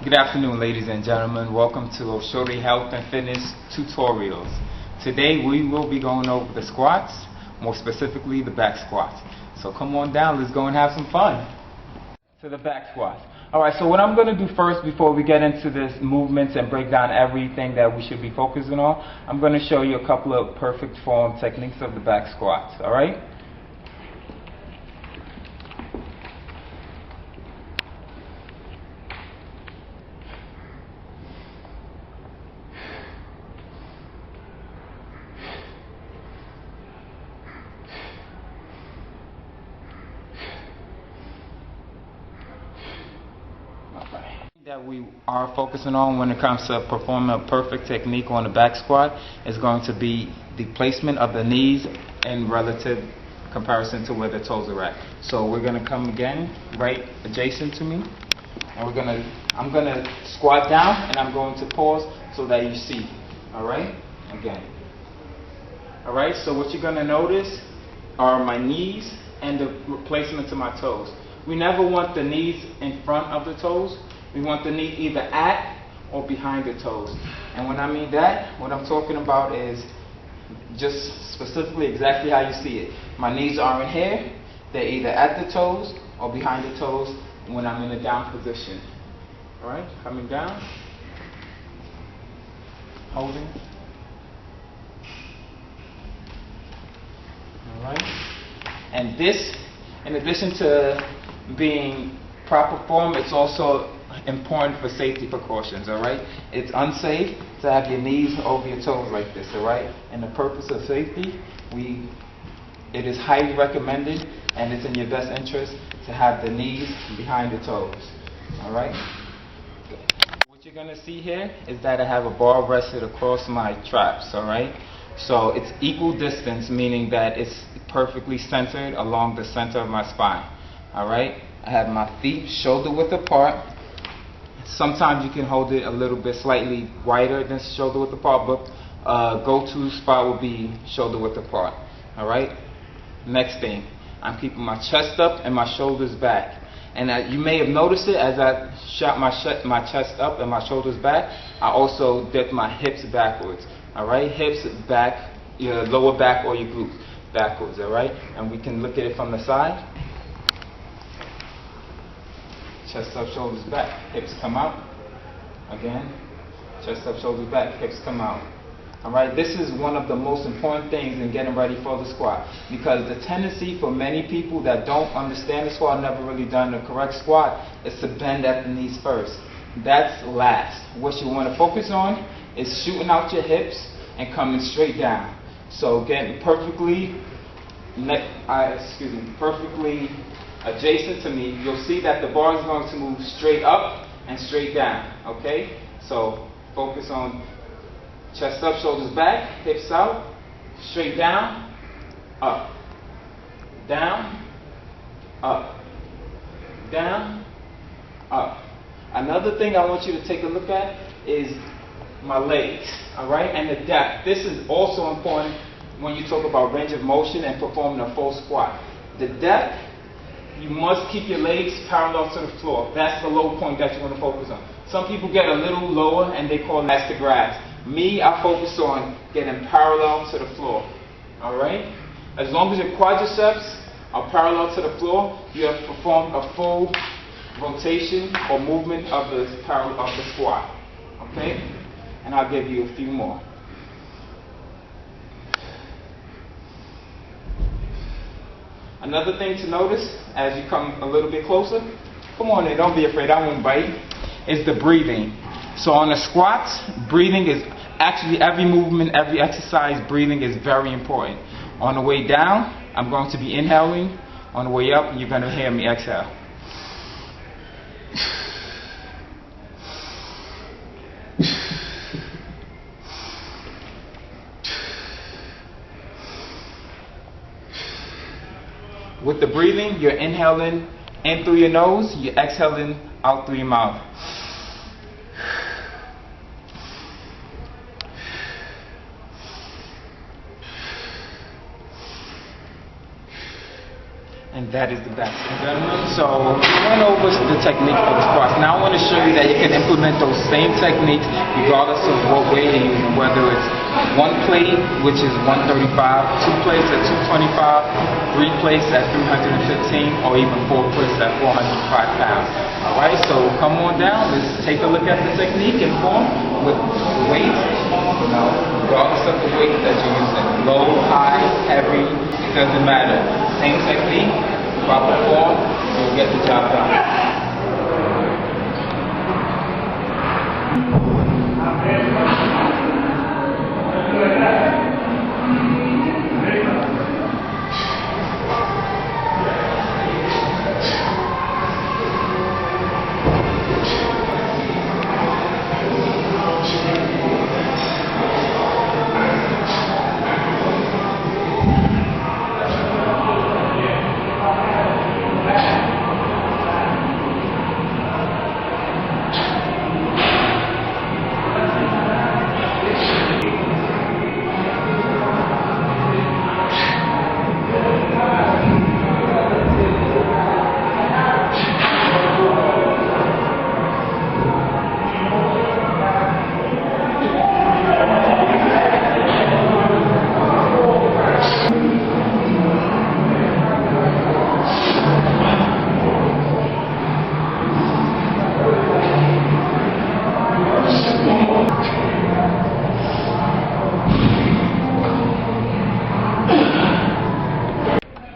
Good afternoon, ladies and gentlemen. Welcome to Oshode Health and Fitness Tutorials. Today we will be going over the squats, more specifically the back squats. So come on down, let's go and have some fun. To the back squats. Alright, so what I'm going to do first before we get into this movements and break down everything that we should be focusing on, I'm going to show you a couple of perfect form techniques of the back squats. Alright? That we are focusing on when it comes to performing a perfect technique on the back squat is going to be the placement of the knees in relative comparison to where the toes are at. So we're going to come again right adjacent to me, and I'm going to squat down and I'm going to pause so that you see. Alright? Again. Alright, so what you're going to notice are my knees and the placement to my toes. We never want the knees in front of the toes. We want the knee either at or behind the toes. And when I mean that, what I'm talking about is just specifically exactly how you see it. My knees are in here. They're either at the toes or behind the toes when I'm in a down position. Alright, coming down. Holding. Alright. And this, in addition to being proper form, it's also important for safety precautions, alright? It's unsafe to have your knees over your toes like this, alright? And the purpose of safety, it is highly recommended and it's in your best interest to have the knees behind the toes, alright? What you're going to see here is that I have a bar rested across my traps, alright? So it's equal distance, meaning that it's perfectly centered along the center of my spine, alright? I have my feet shoulder width apart. Sometimes you can hold it a little bit slightly wider than shoulder width apart, but go-to spot will be shoulder width apart. Alright? Next thing, I'm keeping my chest up and my shoulders back. And you may have noticed it as I shot my chest up and my shoulders back, I also dip my hips backwards. Alright? Hips back, your lower back or your glutes backwards. Alright? And we can look at it from the side. Chest up, shoulders back, hips come out. Again, chest up, shoulders back, hips come out. Alright, this is one of the most important things in getting ready for the squat, because the tendency for many people that don't understand the squat, never really done the correct squat, is to bend at the knees first. That's last. What you want to focus on is shooting out your hips and coming straight down. So getting perfectly adjacent to me, you'll see that the bar is going to move straight up and straight down, okay? So focus on chest up, shoulders back, hips out, straight down, up, down, up, down, up. Another thing I want you to take a look at is my legs, alright? And the depth. This is also important when you talk about range of motion and performing a full squat. The depth, you must keep your legs parallel to the floor. That's the low point that you want to focus on. Some people get a little lower and they call that the grass. Me, I focus on getting parallel to the floor. Alright? As long as your quadriceps are parallel to the floor, you have performed a full rotation or movement of the squat. Okay? And I'll give you a few more. Another thing to notice as you come a little bit closer, come on in, don't be afraid, I won't bite, is the breathing. So on the squats, breathing is actually every movement, every exercise, breathing is very important. On the way down, I'm going to be inhaling. On the way up, you're going to hear me exhale. With the breathing, you're inhaling in through your nose, you're exhaling out through your mouth. And that is the best. So we went over the technique for the squats. Now I want to show you that you can implement those same techniques regardless of what weight you're using, whether it's one plate, which is 135, two plates at 225, three plates at 315, or even four plates at 405 pounds. Alright, so come on down, let's take a look at the technique and form with weight, regardless of the weight that you're using. Low, high, heavy, it doesn't matter. Same technique, proper form, you'll get the job done.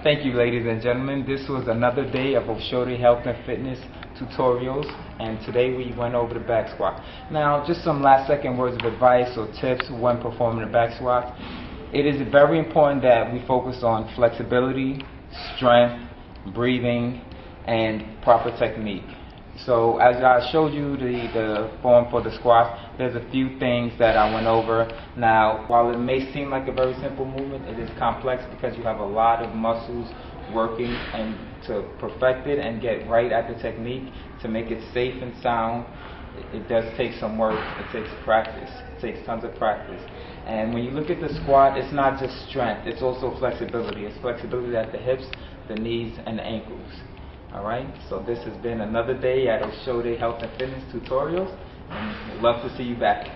Thank you, ladies and gentlemen. This was another day of Oshode Health and Fitness tutorials, and today we went over the back squat. Now, just some last second words of advice or tips when performing the back squat. It is very important that we focus on flexibility, strength, breathing, and proper technique. So as I showed you the form for the squat, there's a few things that I went over. Now, while it may seem like a very simple movement, it is complex because you have a lot of muscles working, and to perfect it and get right at the technique, to make it safe and sound, it does take some work. It takes practice. It takes tons of practice. And when you look at the squat, it's not just strength, it's also flexibility. It's flexibility at the hips, the knees, and the ankles. Alright, so this has been another day at Oshode Health and Fitness Tutorials, and we'd love to see you back.